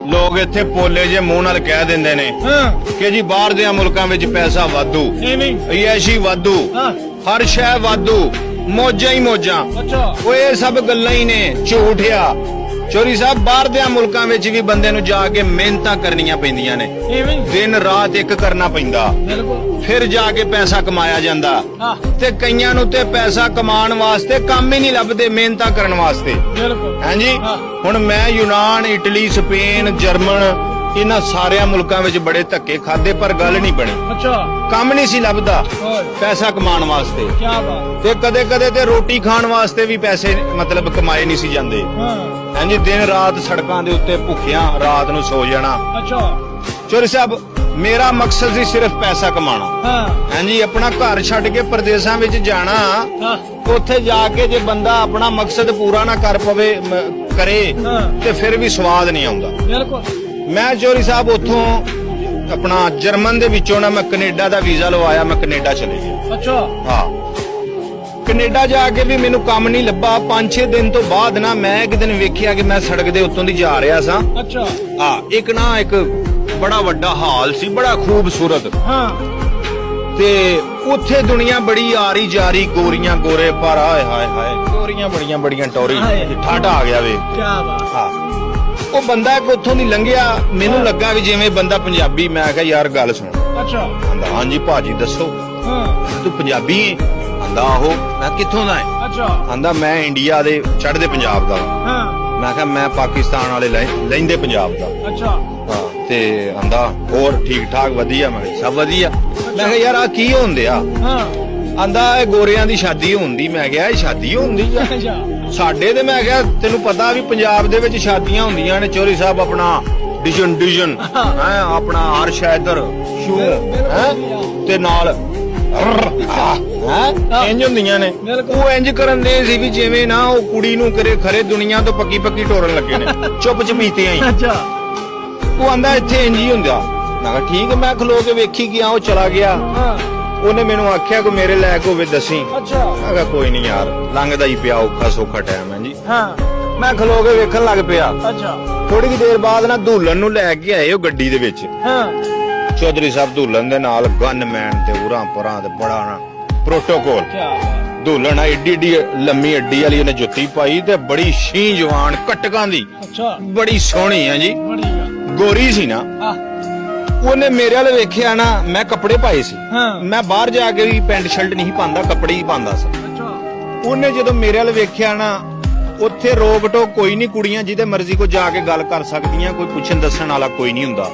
ਲੋਕ ਇੱਥੇ ਪੋਲੇ ਜੇ ਮੂੰਹ ਨਾਲ ਕਹਿ ਦਿੰਦੇ ਨੇ ਕਿ ਜੀ ਬਾਹਰ ਦੇ ਮੁਲਕਾਂ ਵਿੱਚ ਪੈਸਾ ਵਾਧੂ, ਅਯਾਸ਼ੀ ਵਾਧੂ, ਹਰ ਸ਼ੈ ਵਾਧੂ, ਮੌਜਾਂ ਹੀ ਮੌਜਾਂ। ਉਹ ਇਹ ਸਭ ਗੱਲਾਂ ਹੀ ਨੇ, ਝੂਠ ਆ। ਚੋਰੀ ਸਾਹਿਬ, ਬਾਹਰ ਦੇ ਮੁਲਕਾਂ ਵਿੱਚ ਵੀ ਬੰਦੇ ਨੂੰ ਜਾ ਕੇ ਮਿਹਨਤਾਂ ਕਰਨੀਆਂ ਪੈਂਦੀਆਂ ਨੇ, ਦਿਨ ਰਾਤ ਇੱਕ ਕਰਨਾ ਪੈਂਦਾ, ਫਿਰ ਜਾ ਕੇ ਪੈਸਾ ਕਮਾਇਆ ਜਾਂਦਾ। ਤੇ ਕਈਆਂ ਨੂੰ ਤੇ ਪੈਸਾ ਕਮਾਉਣ ਵਾਸਤੇ ਕੰਮ ਹੀ ਨਹੀਂ ਲੱਭਦੇ, ਮਿਹਨਤਾਂ ਕਰਨ ਵਾਸਤੇ। ਹਾਂਜੀ, ਹੁਣ ਮੈਂ ਯੂਨਾਨ, ਇਟਲੀ, ਸਪੇਨ, ਜਰਮਨ, ਇਹਨਾਂ ਸਾਰਿਆਂ ਮੁਲਕਾਂ ਵਿੱਚ ਬੜੇ ਧੱਕੇ ਖਾਦੇ, ਪਰ ਗੱਲ ਨਹੀਂ ਬਣੀ। ਕੰਮ ਨਹੀਂ ਸੀ ਲੱਭਦਾ ਪੈਸਾ ਕਮਾਉਣ ਵਾਸਤੇ। ਤੇ ਕਦੇ ਕਦੇ ਤੇ ਰੋਟੀ ਖਾਣ ਵਾਸਤੇ ਵੀ ਪੈਸੇ ਮਤਲਬ ਕਮਾਏ ਨਹੀਂ ਸੀ ਜਾਂਦੇ। ਹਾਂਜੀ, ਦਿਨ ਰਾਤ ਸੜਕਾਂ ਦੇ ਉੱਤੇ ਭੁੱਖਿਆਂ ਰਾਤ ਨੂੰ ਸੋ ਜਾਣਾ। ਚੋਰੀ ਸਾਹਿਬ, ਮੇਰਾ ਮਕਸਦ ਸੀ ਸਿਰਫ ਪੈਸਾ ਕਮਾਉਣਾ। ਹਾਂਜੀ, ਆਪਣਾ ਘਰ ਛੱਡ ਕੇ ਪ੍ਰਦੇਸ਼ਾਂ ਵਿੱਚ ਜਾਣਾ, ਉੱਥੇ ਜਾ ਕੇ ਜੇ ਬੰਦਾ ਆਪਣਾ ਮਕਸਦ ਪੂਰਾ ਨਾ ਕਰ ਪਵੇ ਕਰੇ ਤੇ ਫਿਰ ਵੀ ਸਵਾਦ ਨਹੀਂ ਆਉਂਦਾ। ਮੈਂ ਚੋਰੀ ਸਾਹਿਬ ਉੱਥੋਂ ਆਪਣਾ ਜਰਮਨ ਦੇ ਵਿੱਚੋਂ ਨਾ ਮੈਂ ਕੈਨੇਡਾ ਦਾ ਵੀਜ਼ਾ ਲਵਾਇਆ, ਮੈਂ ਕੈਨੇਡਾ ਚਲੇ ਗਿਆ। ਹਾਂ, ਕੈਨੇਡਾ ਜਾ ਕੇ ਵੀ ਮੈਨੂੰ ਕੰਮ ਨਹੀਂ ਲੱਭਾ। 5-6 ਦਿਨ ਤੋਂ ਬਾਅਦ ਨਾ ਮੈਂ ਇੱਕ ਦਿਨ ਵੇਖਿਆ ਕਿ ਮੈਂ ਸੜਕ ਦੇ ਉੱਤੋਂ ਦੀ ਜਾ ਰਿਹਾ ਸਾਂ। ਹਾਂ, ਇੱਕ ਬੜਾ ਵੱਡਾ ਹਾਲ ਸੀ, ਬੜਾ ਖੂਬਸੂਰਤ। ਤੇ ਉੱਥੇ ਦੁਨੀਆ ਬੜੀ ਆ ਰਹੀ ਜਾ ਰਹੀ, ਗੋਰੀਆਂ ਗੋਰੇ, ਪਰ ਹਾਏ ਹਾਏ ਹਾਏ, ਗੋਰੀਆਂ ਬੜੀਆਂ ਟੌਰੀ, ਠਾਠਾ ਆ ਗਿਆ ਵੇ। ਹਾਂ, ਉਹ ਬੰਦਾ ਇੱਕ ਉੱਥੋਂ ਦੀ ਲੰਘਿਆ, ਮੈਨੂੰ ਲੱਗਾ ਵੀ ਜਿਵੇਂ ਬੰਦਾ ਪੰਜਾਬੀ। ਮੈਂ ਕਿਹਾ ਯਾਰ ਗੱਲ ਸੁਣ। ਕਹਿੰਦਾ ਹਾਂਜੀ ਭਾਜੀ ਦੱਸੋ। ਤੂੰ ਪੰਜਾਬੀ ਹੈ? ਕਹਿੰਦਾ ਆਹੋ। ਮੈਂ ਕਿੱਥੋਂ ਦਾ ਹੈ? ਕਹਿੰਦਾ ਮੈਂ ਇੰਡੀਆ ਦੇ ਚੜ੍ਹਦੇ ਪੰਜਾਬ ਦਾ। ਮੈਂ ਕਿਹਾ ਮੈਂ ਪਾਕਿਸਤਾਨ ਵਾਲੇ ਲਹਿੰਦੇ ਪੰਜਾਬ ਦਾ। ਹਾਂ, ਤੇ ਕਹਿੰਦਾ ਹੋਰ ਠੀਕ ਠਾਕ ਵਧੀਆ? ਮੈਂ ਕਿਹਾ ਸਭ ਵਧੀਆ। ਮੈਂ ਕਿਹਾ ਯਾਰ ਆ ਕੀ ਹੁੰਦੇ ਆ? ਆਂਦਾ ਇਹ ਗੋਰਿਆਂ ਦੀ ਸ਼ਾਦੀ ਹੁੰਦੀ। ਮੈਂ ਕਿਹਾ ਇਹ ਸ਼ਾਦੀ ਹੁੰਦੀ ਆ ਸਾਡੇ ਤੇ? ਮੈਂ ਕਿਹਾ ਤੈਨੂੰ ਪਤਾ ਵੀ ਪੰਜਾਬ ਦੇ ਵਿੱਚ ਸ਼ਾਦੀਆਂ ਹੁੰਦੀਆਂ ਨੇ ਚੋਰੀ ਸਾਹਿਬ, ਆਪਣਾ ਡਿਜਨ ਹੈ, ਆਪਣਾ ਹਰਸ਼ ਇਧਰ ਸ਼ੂ ਹੈ, ਤੇ ਨਾਲ ਇੰਜ ਹੁੰਦੀਆਂ ਨੇ। ਉਹ ਇੰਜ ਕਰਨ ਦੇ ਸੀ ਵੀ ਜਿਵੇਂ ਨਾ ਉਹ ਕੁੜੀ ਨੂੰ ਕਰੇ ਖਰੇ ਦੁਨੀਆ ਤੋਂ ਪੱਕੀ ਟੋਰਨ ਲੱਗੇ ਨੇ, ਚੁੱਪ ਚਪੀਤੀਆਂ ਹੀ। ਉਹ ਆਂਦਾ ਇੱਥੇ ਇੰਜ ਹੀ ਹੁੰਦਾ। ਮੈਂ ਕਿਹਾ ਠੀਕ ਹੈ। ਮੈਂ ਖਲੋ ਕੇ ਵੇਖੀ ਗਿਆ, ਉਹ ਚਲਾ ਗਿਆ। ਉਹਨੇ ਮੈਨੂੰ ਆਖਿਆ ਕੋਈ ਮੇਰੇ ਲਾਇਕ ਹੋਵੇ ਦੱਸੀ। ਮੈਂ ਕਿਹਾ ਕੋਈ ਨਹੀਂ ਯਾਰ, ਲੰਘਦਾ ਹੀ ਪਿਆ ਔਖਾ ਸੌਖਾ ਟਾਈਮ ਹੈ ਜੀ। ਮੈਂ ਖਲੋ ਕੇ ਵੇਖਣ ਲੱਗ ਪਿਆ। ਥੋੜੀ ਜਿਹੀ ਦੇਰ ਬਾਅਦ ਨਾ ਧੂਲਨ ਨੂੰ ਲੈ ਕੇ ਆਏ ਉਹ ਗੱਡੀ ਦੇ ਵਿੱਚ। ਚੌਧਰੀ ਸਾਹਿਬ ਧੂਲਨ ਦੇ ਨਾਲ ਗਨਮੈਨ ਤੇ ਉਰਾਂ ਪਰਾਂ ਤੇ ਬੜਾ ਨਾ ਪ੍ਰੋਟੋਕੋਲ। ਧੂਲਨ ਏਡੀ ਲੰਮੀ ਅੱਡੀ ਵਾਲੀ ਉਹਨੇ ਜੁੱਤੀ ਪਾਈ ਤੇ ਬੜੀ ਸ਼ੀਂ ਜਵਾਨ ਕਟਕਾਂ ਦੀ, ਬੜੀ ਸੋਹਣੀ ਹੈ ਜੀ, ਗੋਰੀ ਸੀ ਨਾ। ਉਹਨੇ ਮੇਰੇ ਵੱਲ ਵੇਖਿਆ ਨਾ, ਮੈਂ ਕੱਪੜੇ ਪਾਏ ਸੀ। ਮੈਂ ਬਾਹਰ ਜਾ ਕੇ ਵੀ ਪੈਂਟ ਸ਼ਰਟ ਨਹੀਂ ਪਾਉਂਦਾ, ਕੱਪੜੇ ਹੀ ਪਾਉਂਦਾ ਸੀ। ਉਹਨੇ ਜਦੋਂ ਮੇਰੇ ਵੱਲ ਵੇਖਿਆ ਨਾ, ਉੱਥੇ ਰੋਕ ਟੋਕ ਕੋਈ ਨਹੀਂ, ਕੁੜੀਆਂ ਜਿਹਦੇ ਮਰਜ਼ੀ ਕੋ ਜਾ ਕੇ ਗੱਲ ਕਰ ਸਕਦੀਆਂ, ਕੋਈ ਪੁੱਛਣ ਦੱਸਣ ਵਾਲਾ ਕੋਈ ਨਹੀਂ ਹੁੰਦਾ।